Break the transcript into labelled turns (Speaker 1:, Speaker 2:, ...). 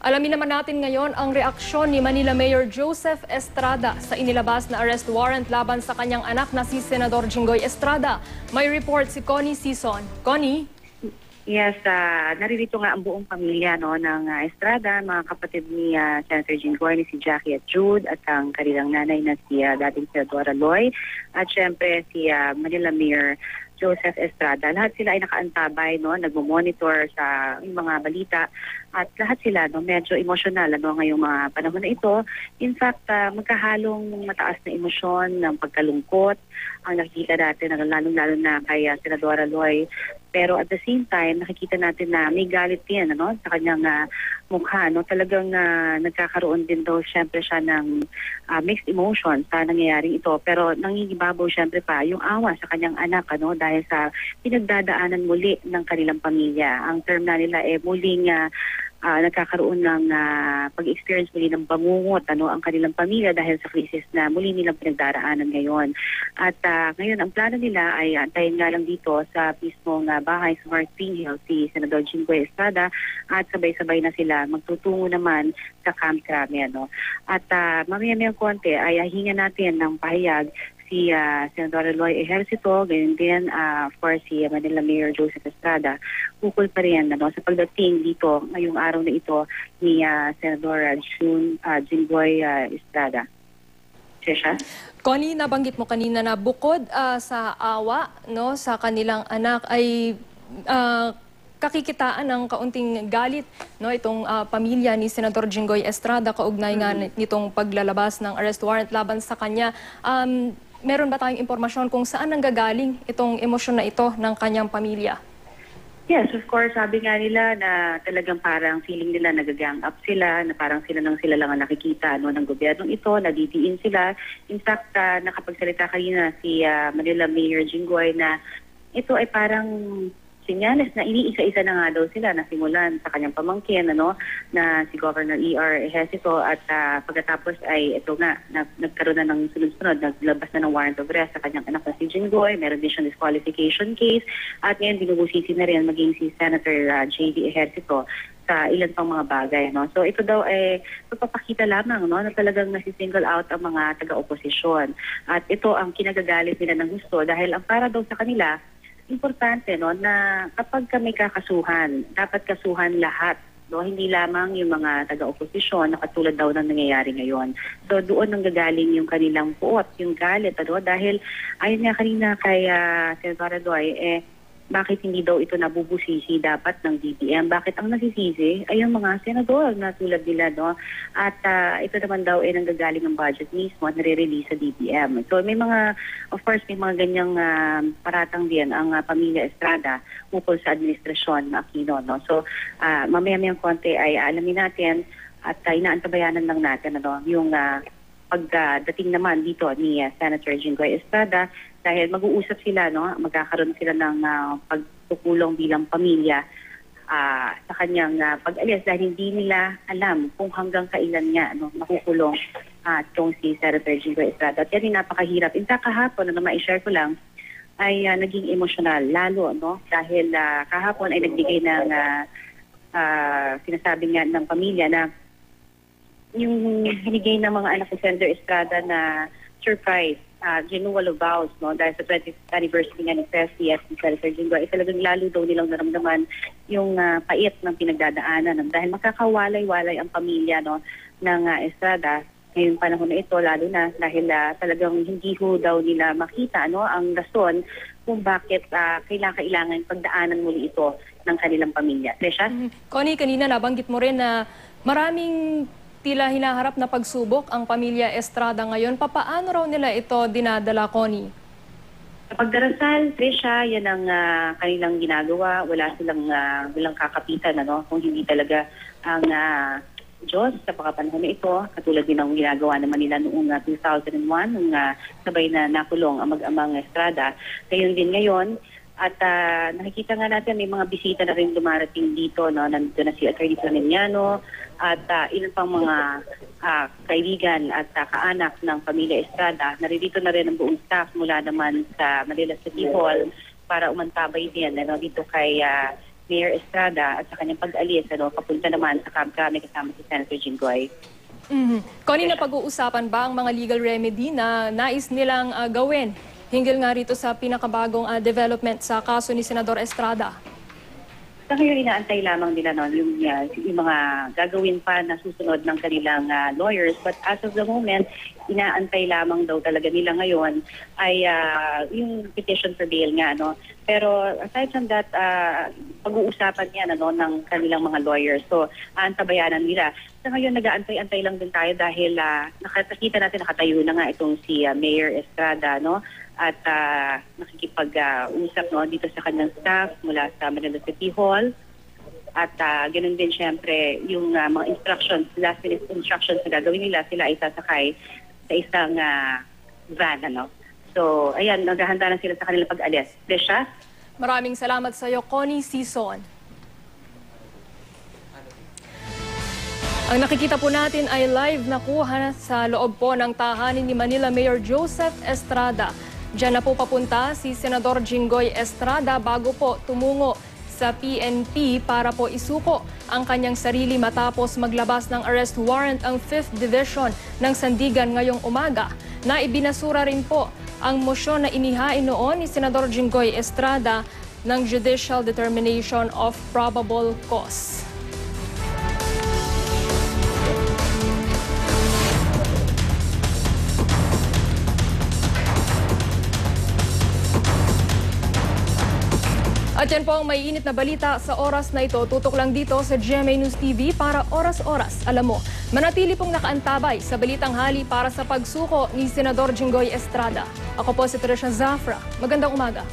Speaker 1: Alamin naman natin ngayon ang reaksyon ni Manila Mayor Joseph Estrada sa inilabas na arrest warrant laban sa kanyang anak na si Senador Jinggoy Estrada. May report si Connie Sison. Connie?
Speaker 2: Yes, naririto nga ang buong pamilya ng Estrada, mga kapatid ni Senator Jinggoy, ni si Jackie at Jude, at ang kanilang nanay na si dating Senadora Loy, at syempre si Manila Mayor Joseph Estrada. Lahat sila ay nakaantabay, nagmo-monitor sa mga balita, at lahat sila medyo emosyonal ngayong mga panahon na ito. In fact, magkahalong mataas na emosyon ng pagkalungkot ang nakikita natin, lalong-lalo na kay Senadora Loy. Pero at the same time, nakikita natin na may galit din sa kanyang mukha. Talagang nagkakaroon din daw syempre siya ng mixed emotions sa nangyayaring ito. Pero nangingibabaw syempre pa yung awa sa kanyang anak dahil sa pinagdadaanan muli ng kanilang pamilya. Ang term na nila muling nagkakaroon ng pag-experience muli ng bangungot ang kanilang pamilya dahil sa krisis na muli nilang pinagdaraanan ngayon. At ngayon, ang plano nila ay antayin nga lang dito sa mismong bahay sa North Green Hills si Senador Jinggoy Estrada, at sabay-sabay na sila magtutungo naman sa Camp Crame. At mamaya-mayang konti ay hinga natin ng pahayag si Senador Loy Ejercito, ganyan din for si Manila Mayor Joseph Estrada. Ukol pa rin sa pagdating dito ngayong araw na ito ni Senador Jinggoy Estrada. Sesha?
Speaker 1: Connie, nabanggit mo kanina na bukod sa awa sa kanilang anak ay kakikitaan ng kaunting galit itong pamilya ni Senador Jinggoy Estrada kaugnay nga nitong paglalabas ng arrest warrant laban sa kanya. Meron ba tayong impormasyon kung saan nanggagaling itong emosyon na ito ng kanyang pamilya?
Speaker 2: Yes, of course. Sabi nga nila na talagang parang feeling nila nagagang up sila, na parang sila lang ang nakikita ng gobyernong ito, nadidiin sila. In fact, nakapagsalita kanina si Manila Mayor Jinggoy na ito ay parang senyales na iniisa-isa na nga daw sila na simulan sa kanyang pamangkin na si Governor E.R. Ejercito, at pagkatapos ay ito nga nagkaroon na ng sunod-sunod, naglabas na ng warrant of arrest sa kanyang anak na si Jinggoy, meron din siyang disqualification case, at ngayon binubusisi na rin maging si Senator J.D. Ejercito sa ilan pang mga bagay. So ito daw ay pagpapakita lamang na talagang nasi-single out ang mga taga-oposisyon, at ito ang kinagagalit nila ng gusto dahil ang para daw sa kanila importante na kapag may kakasuhan, dapat kasuhan lahat. Hindi lamang yung mga taga-oposisyon na katulad daw ng nangyayari ngayon. So doon nanggagaling yung kanilang puot, yung galit. Dahil ayon nga kanina kay Senator Loy, bakit hindi daw ito nabubusisi dapat ng DBM? Bakit ang nasisisi ay yung mga senador na tulad nila, At ito naman daw ay nanggagaling ng budget mismo at nare-release sa DBM. So may mga, of course, may mga ganyang paratang din ang pamilya Estrada ukol sa administrasyon na Aquino, So mamaya-mayang konti ay alamin natin at inaantabayanan lang natin yung pagdating naman dito ni Senator Jinggoy Estrada, dahil mag-uusap sila, magkakaroon sila ng pagtukulong bilang pamilya sa kanyang pag-alis, dahil hindi nila alam kung hanggang kailan nga makukulong itong si Senator Jinggoy Estrada. At yan ay napakahirap. In fact, kahapon, ma-share ko lang, ay naging emosyonal lalo, dahil kahapon ay nagbigay ng sinasabi nga ng pamilya na yung binigay ng mga anak ni Senator Estrada na surprise renewal of vows dahil sa 20th anniversary nga ni Festi at ni Senator Jinggoy, ay talagang lalo daw nilang naramdaman yung pait ng pinagdadaanan dahil makakawalay-walay ang pamilya ng Estrada ngayong panahon na ito, lalo na dahil talagang hindi ho daw nila makita ang rason kung bakit kailangan pagdaanan muli ito ng kanilang pamilya. Tresha?
Speaker 1: Connie, kanina nabanggit mo rin na maraming tila hinaharap na pagsubok ang pamilya Estrada ngayon. Papaano raw nila ito dinadala, Connie?
Speaker 2: Sa pagdarasal, Trisha, yan ang kanilang ginagawa. Wala silang walang kakapitan kung hindi talaga ang Diyos sa pagkapanahon na ito. Katulad din ang ginagawa naman nila noong 2001, nung sabay na nakulong ang mag-amang Estrada. Ngayon din ngayon, at nakikita nga natin may mga bisita na rin dumarating dito. Nandito na si Atty. Planeniano at ilan pang mga kaibigan at kaanak ng pamilya Estrada. Naririto na rin ang buong staff mula naman sa Manila City Hall para umantabay din dito kay Mayor Estrada at sa kanyang pag-alis, papunta naman sa Camp Crame kasama si Senator Jinggoy.
Speaker 1: Connie, na pag-uusapan ba ang mga legal remedy na nais nilang gawin hinggil nga rito sa pinakabagong development sa kaso ni Senador Estrada?
Speaker 2: Sa ngayon, inaantay lamang nila yung mga gagawin pa na susunod ng kanilang lawyers. But as of the moment, inaantay lamang daw talaga nila ngayon ay yung petition for bail nga. Pero aside from that, pag-uusapan yan ng kanilang mga lawyers. So, aantabayanan nila. Sa ngayon, nag-aantay-antay lang din tayo dahil nakita natin nakatayo na nga itong si Mayor Estrada, at nakikipag-usap dito sa kanyang staff mula sa Manila City Hall. At ganun din siyempre yung mga instructions, last minute instructions na gagawin nila, sila ay sasakay sa isang van. So, ayan, naghahanda na sila sa kanilang pag-alis. Desha?
Speaker 1: Maraming salamat sa iyo, Connie Sison. Ang nakikita po natin ay live na kuha sa loob po ng tahanan ni Manila Mayor Joseph Estrada. Diyan na po papunta si Senador Jinggoy Estrada bago po tumungo sa PNP para po isuko ang kanyang sarili matapos maglabas ng arrest warrant ang 5th Division ng Sandigan ngayong umaga. Na ibinasura rin po ang mosyon na inihain noon ni Senador Jinggoy Estrada ng Judicial Determination of Probable Cause. At yan po ang may init na balita sa oras na ito. Tutok lang dito sa GMA News TV para oras-oras. Alam mo, manatili pong nakaantabay sa balitang hali para sa pagsuko ni Senador Jinggoy Estrada. Ako po si Tricia Zafra. Magandang umaga.